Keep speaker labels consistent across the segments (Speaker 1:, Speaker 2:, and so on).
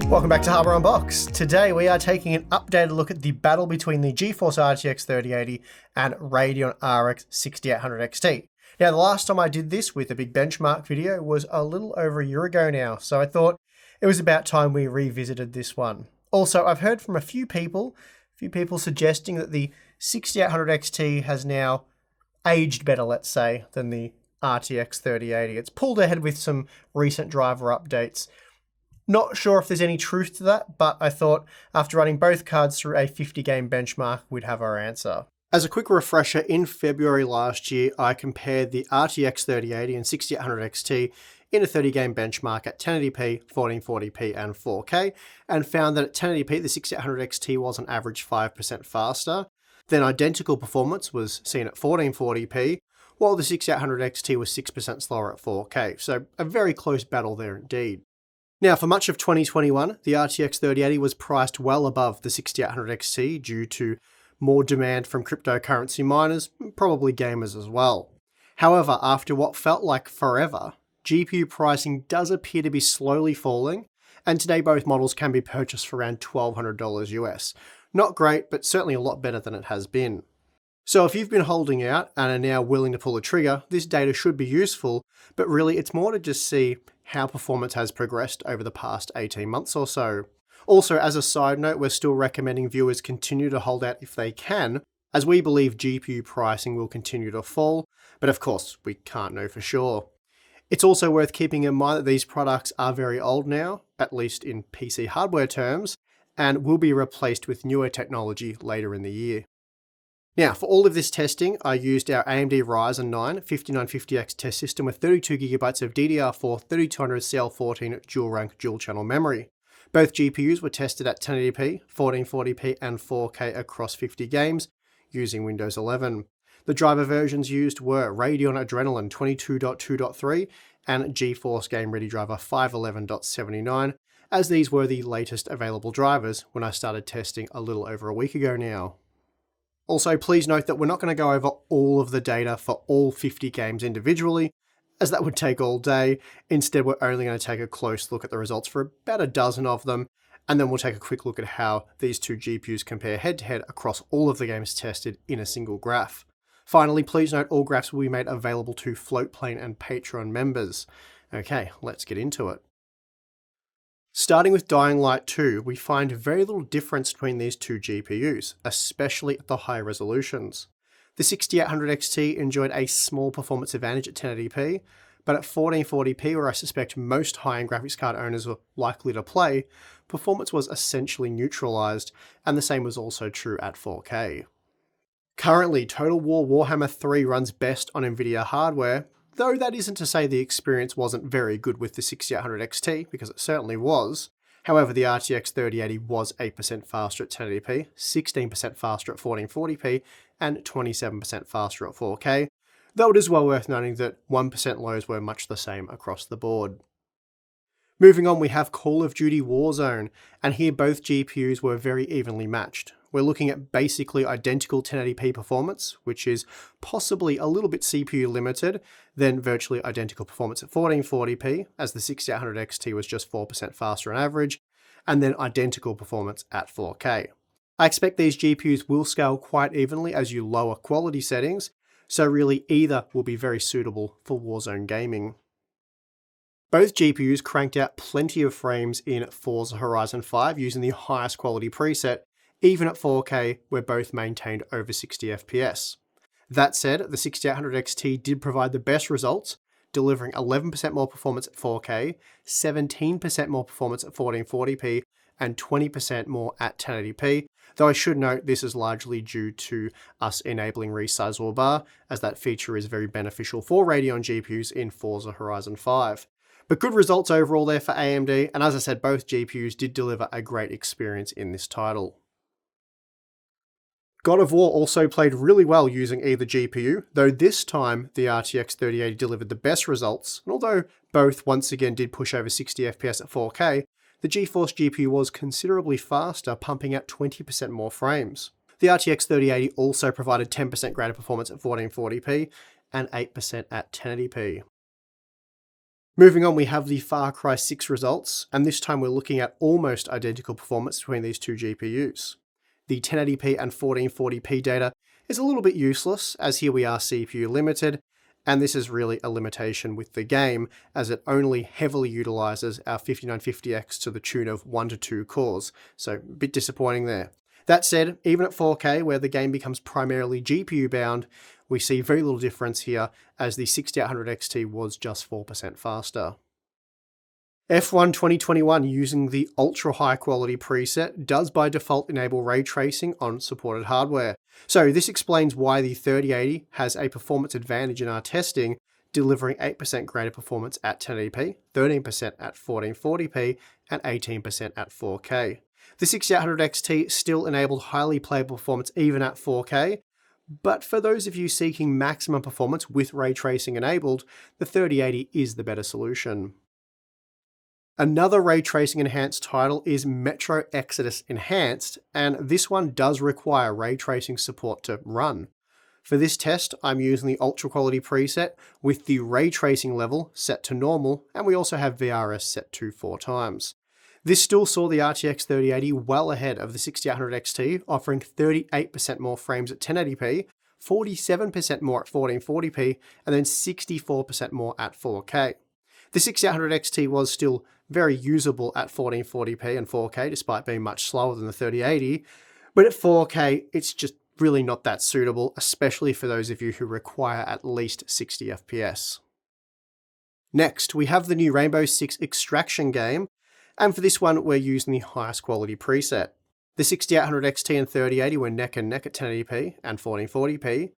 Speaker 1: Welcome back to Harbour Unboxed. Today we are taking an updated look at the battle between the GeForce RTX 3080 and Radeon RX 6800 XT. Now the last time I did this with a big benchmark video was a little over a year ago now, so I thought it was about time we revisited this one. Also, I've heard from a few people suggesting that the 6800 XT has now aged better, let's say, than the RTX 3080. It's pulled ahead with some recent driver updates. Not sure if there's any truth to that, but I thought after running both cards through a 50-game benchmark, we'd have our answer. As a quick refresher, in February last year, I compared the RTX 3080 and 6800 XT in a 30-game benchmark at 1080p, 1440p and 4K, and found that at 1080p, the 6800 XT was on average 5% faster. Then identical performance was seen at 1440p, while the 6800 XT was 6% slower at 4K, so a very close battle there indeed. Now, for much of 2021, the RTX 3080 was priced well above the 6800 XT due to more demand from cryptocurrency miners, probably gamers as well. However, after what felt like forever, GPU pricing does appear to be slowly falling, and today both models can be purchased for around $1,200 US. Not great, but certainly a lot better than it has been. So if you've been holding out and are now willing to pull the trigger, this data should be useful, but really it's more to just see how performance has progressed over the past 18 months or so. Also, as a side note, we're still recommending viewers continue to hold out if they can, as we believe GPU pricing will continue to fall, but of course, we can't know for sure. It's also worth keeping in mind that these products are very old now, at least in PC hardware terms, and will be replaced with newer technology later in the year. Now, for all of this testing, I used our AMD Ryzen 9 5950X test system with 32GB of DDR4 3200CL14 dual-rank dual-channel memory. Both GPUs were tested at 1080p, 1440p and 4K across 50 games using Windows 11. The driver versions used were Radeon Adrenalin 22.2.3 and GeForce Game Ready Driver 511.79, as these were the latest available drivers when I started testing a little over a week ago now. Also, please note that we're not going to go over all of the data for all 50 games individually, as that would take all day. Instead, we're only going to take a close look at the results for about a dozen of them, and then we'll take a quick look at how these two GPUs compare head-to-head across all of the games tested in a single graph. Finally, please note all graphs will be made available to Floatplane and Patreon members. Okay, let's get into it. Starting with Dying Light 2, we find very little difference between these two GPUs, especially at the high resolutions. The 6800 XT enjoyed a small performance advantage at 1080p, but at 1440p, where I suspect most high-end graphics card owners were likely to play, performance was essentially neutralized, and the same was also true at 4K. Currently, Total War Warhammer 3 runs best on Nvidia hardware, though that isn't to say the experience wasn't very good with the 6800 XT, because it certainly was. However, the RTX 3080 was 8% faster at 1080p, 16% faster at 1440p, and 27% faster at 4K, though it is well worth noting that 1% lows were much the same across the board. Moving on, we have Call of Duty Warzone, and here both GPUs were very evenly matched. We're looking at basically identical 1080p performance, which is possibly a little bit CPU limited, then virtually identical performance at 1440p, as the 6800 XT was just 4% faster on average, and then identical performance at 4K. I expect these GPUs will scale quite evenly as you lower quality settings, so really either will be very suitable for Warzone gaming. Both GPUs cranked out plenty of frames in Forza Horizon 5 using the highest quality preset, even at 4K, where both maintained over 60 FPS. That said, the 6800 XT did provide the best results, delivering 11% more performance at 4K, 17% more performance at 1440p, and 20% more at 1080p, though I should note this is largely due to us enabling resizable bar, as that feature is very beneficial for Radeon GPUs in Forza Horizon 5. But good results overall there for AMD, and as I said, both GPUs did deliver a great experience in this title. God of War also played really well using either GPU, though this time the RTX 3080 delivered the best results, and although both once again did push over 60 FPS at 4K, the GeForce GPU was considerably faster, pumping out 20% more frames. The RTX 3080 also provided 10% greater performance at 1440p and 8% at 1080p. Moving on, we have the Far Cry 6 results, and this time we're looking at almost identical performance between these two GPUs. The 1080p and 1440p data is a little bit useless, as here we are CPU limited, and this is really a limitation with the game, as it only heavily utilizes our 5950X to the tune of 1 to 2 cores, so a bit disappointing there. That said, even at 4K, where the game becomes primarily GPU bound, we see very little difference here, as the 6800 XT was just 4% faster. F1 2021 using the ultra high quality preset does by default enable ray tracing on supported hardware. So this explains why the 3080 has a performance advantage in our testing, delivering 8% greater performance at 1080p, 13% at 1440p, and 18% at 4K. The 6800 XT still enabled highly playable performance even at 4K, but for those of you seeking maximum performance with ray tracing enabled, the 3080 is the better solution. Another ray tracing enhanced title is Metro Exodus Enhanced, and this one does require ray tracing support to run. For this test, I'm using the ultra quality preset with the ray tracing level set to normal, and we also have VRS set to 4 times. This still saw the RTX 3080 well ahead of the 6800 XT, offering 38% more frames at 1080p, 47% more at 1440p, and then 64% more at 4K. The 6800 XT was still very usable at 1440p and 4K, despite being much slower than the 3080, but at 4K, it's just really not that suitable, especially for those of you who require at least 60 FPS. Next, we have the new Rainbow Six Extraction game, and for this one, we're using the highest quality preset. The 6800 XT and 3080 were neck and neck at 1080p and 1440p,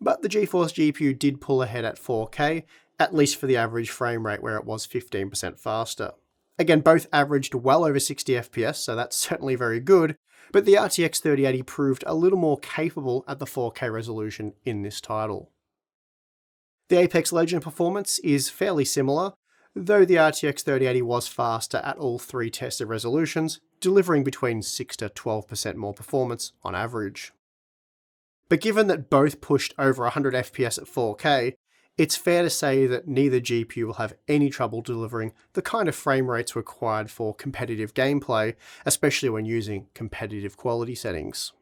Speaker 1: but the GeForce GPU did pull ahead at 4K, at least for the average frame rate where it was 15% faster. Again, both averaged well over 60 FPS, so that's certainly very good, but the RTX 3080 proved a little more capable at the 4K resolution in this title. The Apex Legends performance is fairly similar, though the RTX 3080 was faster at all 3 tested resolutions, delivering between 6 to 12% more performance on average. But given that both pushed over 100 FPS at 4K, it's fair to say that neither GPU will have any trouble delivering the kind of frame rates required for competitive gameplay, especially when using competitive quality settings.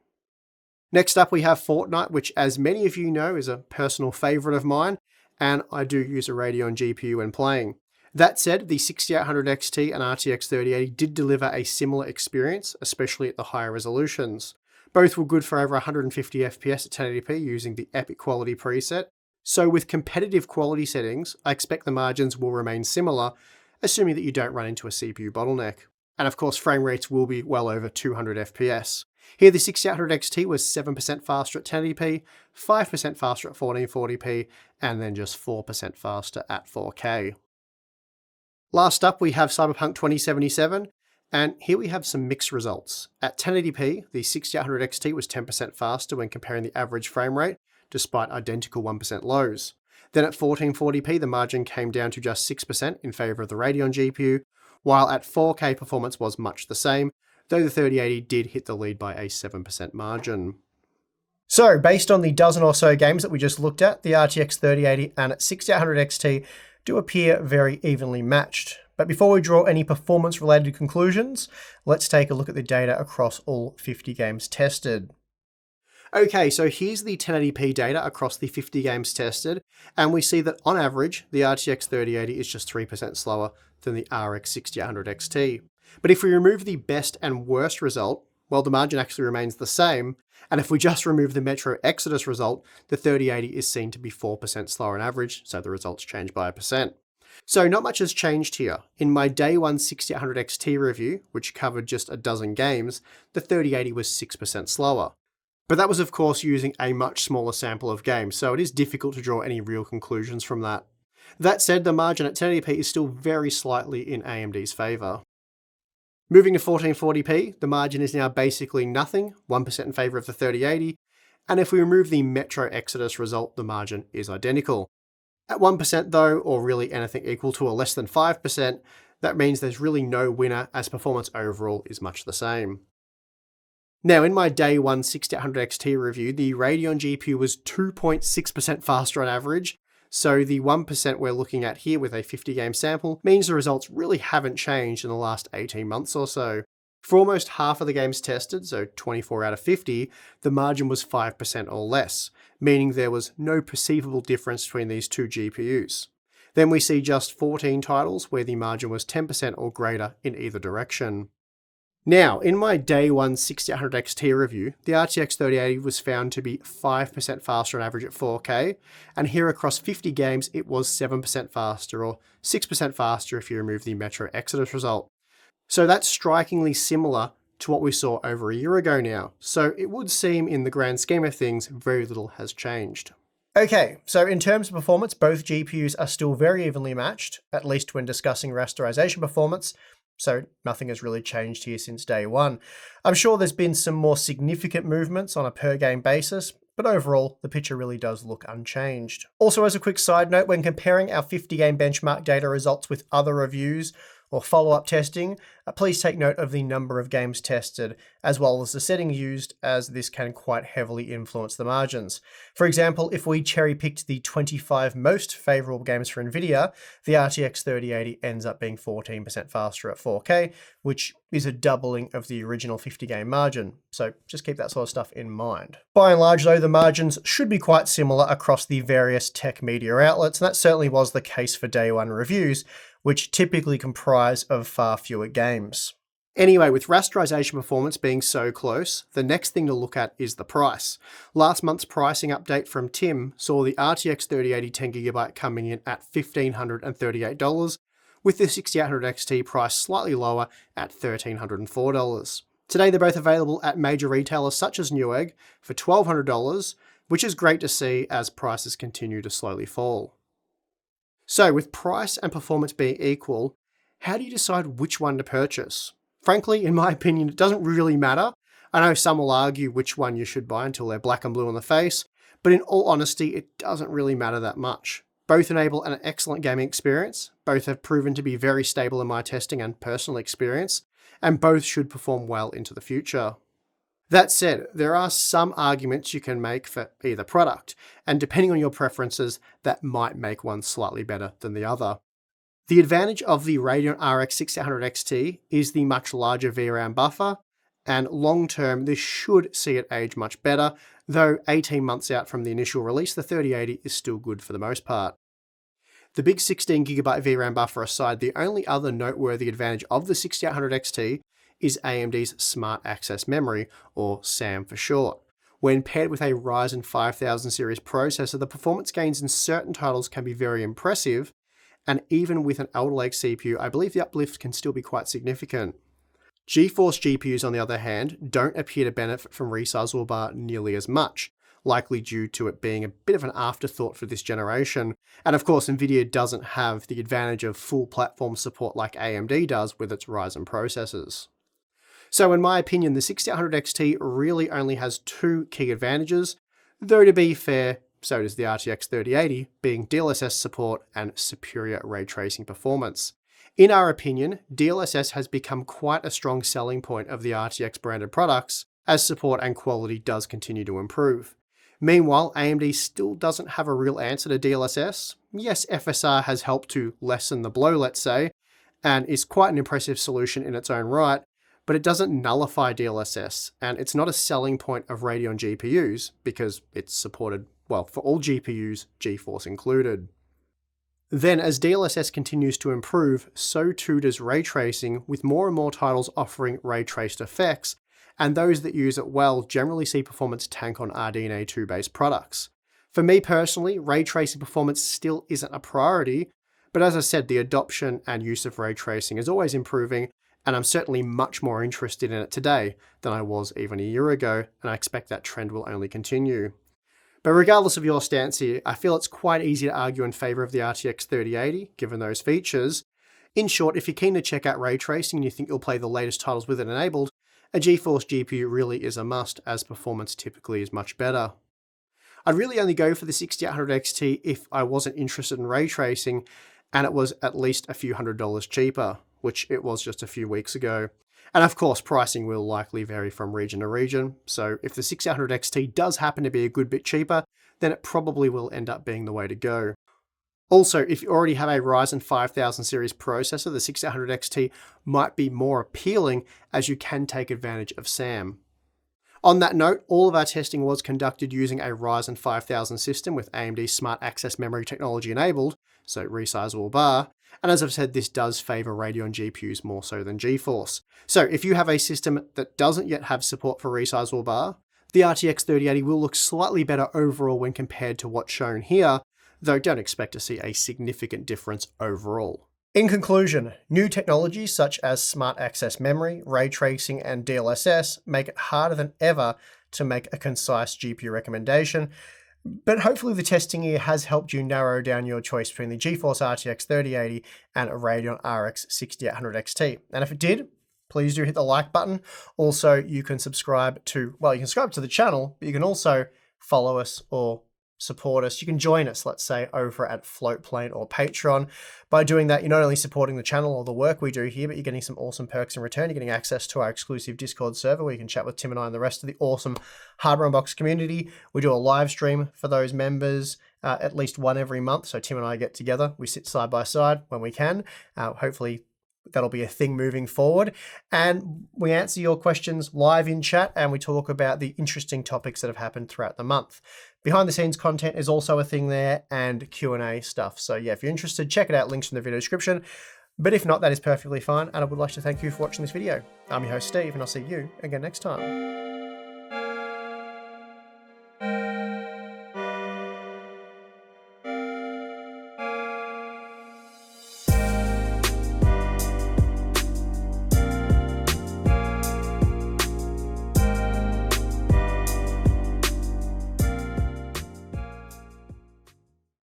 Speaker 1: Next up we have Fortnite, which as many of you know is a personal favourite of mine, and I do use a Radeon GPU when playing. That said, the 6800 XT and RTX 3080 did deliver a similar experience, especially at the higher resolutions. Both were good for over 150 FPS at 1080p using the Epic Quality preset, so with competitive quality settings, I expect the margins will remain similar, assuming that you don't run into a CPU bottleneck. And of course, frame rates will be well over 200 FPS. Here the 6800 XT was 7% faster at 1080p, 5% faster at 1440p, and then just 4% faster at 4K. Last up, we have Cyberpunk 2077, and here we have some mixed results. At 1080p, the 6800 XT was 10% faster when comparing the average frame rate, despite identical 1% lows. Then at 1440p, the margin came down to just 6% in favour of the Radeon GPU, while at 4K performance was much the same, though the 3080 did hit the lead by a 7% margin. So, based on the dozen or so games that we just looked at, the RTX 3080 and 6800 XT do appear very evenly matched. But before we draw any performance-related conclusions, let's take a look at the data across all 50 games tested. Okay, so here's the 1080p data across the 50 games tested, and we see that on average, the RTX 3080 is just 3% slower than the RX 6800 XT. But if we remove the best and worst result, well, the margin actually remains the same, and if we just remove the Metro Exodus result, the 3080 is seen to be 4% slower on average, so the results change by 1%. So not much has changed here. In my day 1 6800 XT review, which covered just a dozen games, the 3080 was 6% slower. But that was of course using a much smaller sample of games, so it is difficult to draw any real conclusions from that. That said, the margin at 1080p is still very slightly in AMD's favour. Moving to 1440p, the margin is now basically nothing, 1% in favour of the 3080, and if we remove the Metro Exodus result, the margin is identical. At 1% though, or really anything equal to or less than 5%, that means there's really no winner, as performance overall is much the same. Now, in my day 1 6800 XT review, the Radeon GPU was 2.6% faster on average, So the 1% we're looking at here with a 50 game sample means the results really haven't changed in the last 18 months or so. For almost half of the games tested, so 24 out of 50, the margin was 5% or less, meaning there was no perceivable difference between these two GPUs. Then we see just 14 titles where the margin was 10% or greater in either direction. Now, in my day one 6800 XT review, the RTX 3080 was found to be 5% faster on average at 4K, and here across 50 games it was 7% faster, or 6% faster if you remove the Metro Exodus result. So that's strikingly similar to what we saw over a year ago now, so it would seem in the grand scheme of things very little has changed. Okay, so in terms of performance, both GPUs are still very evenly matched, at least when discussing rasterization performance, so nothing has really changed here since day one. I'm sure there's been some more significant movements on a per game basis, but overall, the picture really does look unchanged. Also, as a quick side note, when comparing our 50 game benchmark data results with other reviews or follow-up testing, please take note of the number of games tested, as well as the setting used, as this can quite heavily influence the margins. For example, if we cherry-picked the 25 most favourable games for NVIDIA, the RTX 3080 ends up being 14% faster at 4K, which is a doubling of the original 50 game margin, so just keep that sort of stuff in mind. By and large though, the margins should be quite similar across the various tech media outlets, and that certainly was the case for day one reviews, which typically comprise of far fewer games. Anyway, with rasterization performance being so close, the next thing to look at is the price. Last month's pricing update from Tim saw the RTX 3080 10GB coming in at $1,538, with the 6800 XT price slightly lower at $1,304. Today they're both available at major retailers such as Newegg for $1,200, which is great to see as prices continue to slowly fall. So with price and performance being equal, how do you decide which one to purchase? Frankly, in my opinion, it doesn't really matter. I know some will argue which one you should buy until they're black and blue on the face, but in all honesty, it doesn't really matter that much. Both enable an excellent gaming experience, both have proven to be very stable in my testing and personal experience, and both should perform well into the future. That said, there are some arguments you can make for either product, and depending on your preferences, that might make one slightly better than the other. The advantage of the Radeon RX 6800 XT is the much larger VRAM buffer, and long term this should see it age much better, though 18 months out from the initial release, the 3080 is still good for the most part. The big 16GB VRAM buffer aside, the only other noteworthy advantage of the 6800 XT is AMD's Smart Access Memory, or SAM for short. When paired with a Ryzen 5000 series processor, the performance gains in certain titles can be very impressive, and even with an Alder Lake CPU, I believe the uplift can still be quite significant. GeForce GPUs, on the other hand, don't appear to benefit from resizable bar nearly as much, likely due to it being a bit of an afterthought for this generation. And of course, NVIDIA doesn't have the advantage of full platform support like AMD does with its Ryzen processors. So in my opinion, the 6800 XT really only has two key advantages, though to be fair, so does the RTX 3080, being DLSS support and superior ray tracing performance. In our opinion, DLSS has become quite a strong selling point of the RTX branded products, as support and quality does continue to improve. Meanwhile, AMD still doesn't have a real answer to DLSS. Yes, FSR has helped to lessen the blow, let's say, and is quite an impressive solution in its own right, but it doesn't nullify DLSS, and it's not a selling point of Radeon GPUs because it's supported, well, for all GPUs, GeForce included. Then, as DLSS continues to improve, so too does ray tracing, with more and more titles offering ray traced effects, and those that use it well generally see performance tank on RDNA 2 based products. For me personally, ray tracing performance still isn't a priority, but as I said, the adoption and use of ray tracing is always improving, and I'm certainly much more interested in it today than I was even a year ago, and I expect that trend will only continue. But regardless of your stance here, I feel it's quite easy to argue in favour of the RTX 3080, given those features. In short, if you're keen to check out ray tracing and you think you'll play the latest titles with it enabled, a GeForce GPU really is a must, as performance typically is much better. I'd really only go for the 6800 XT if I wasn't interested in ray tracing, and it was at least a few $100s cheaper, which it was just a few weeks ago. And of course, pricing will likely vary from region to region, so if the 6800 XT does happen to be a good bit cheaper, then it probably will end up being the way to go. Also, if you already have a Ryzen 5000 series processor, the 6800 XT might be more appealing as you can take advantage of SAM. On that note, all of our testing was conducted using a Ryzen 5000 system with AMD Smart Access Memory technology enabled, so resizable bar, and as I've said, this does favor Radeon GPUs more so than GeForce. So if you have a system that doesn't yet have support for resizable bar, the RTX 3080 will look slightly better overall when compared to what's shown here, though don't expect to see a significant difference overall. In conclusion, new technologies such as Smart Access Memory, Ray Tracing, and DLSS make it harder than ever to make a concise GPU recommendation, but hopefully the testing here has helped you narrow down your choice between the GeForce RTX 3080 and a Radeon RX 6800 XT. And if it did, please do hit the like button. Also, you can subscribe to, well, you can subscribe to the channel, but you can also follow us or support us. You can join us, let's say, over at Floatplane or Patreon. By doing that, you're not only supporting the channel or the work we do here, but you're getting some awesome perks in return. You're getting access to our exclusive Discord server where you can chat with Tim and I and the rest of the awesome Hardware Unboxed community. We do a live stream for those members at least one every month. So Tim and I get together. We sit side by side when we can. Hopefully that'll be a thing moving forward. And we answer your questions live in chat and we talk about the interesting topics that have happened throughout the month. Behind the scenes content is also a thing there and Q&A stuff. So yeah, if you're interested, check it out. Links in the video description. But if not, that is perfectly fine. And I would like to thank you for watching this video. I'm your host, Steve, and I'll see you again next time.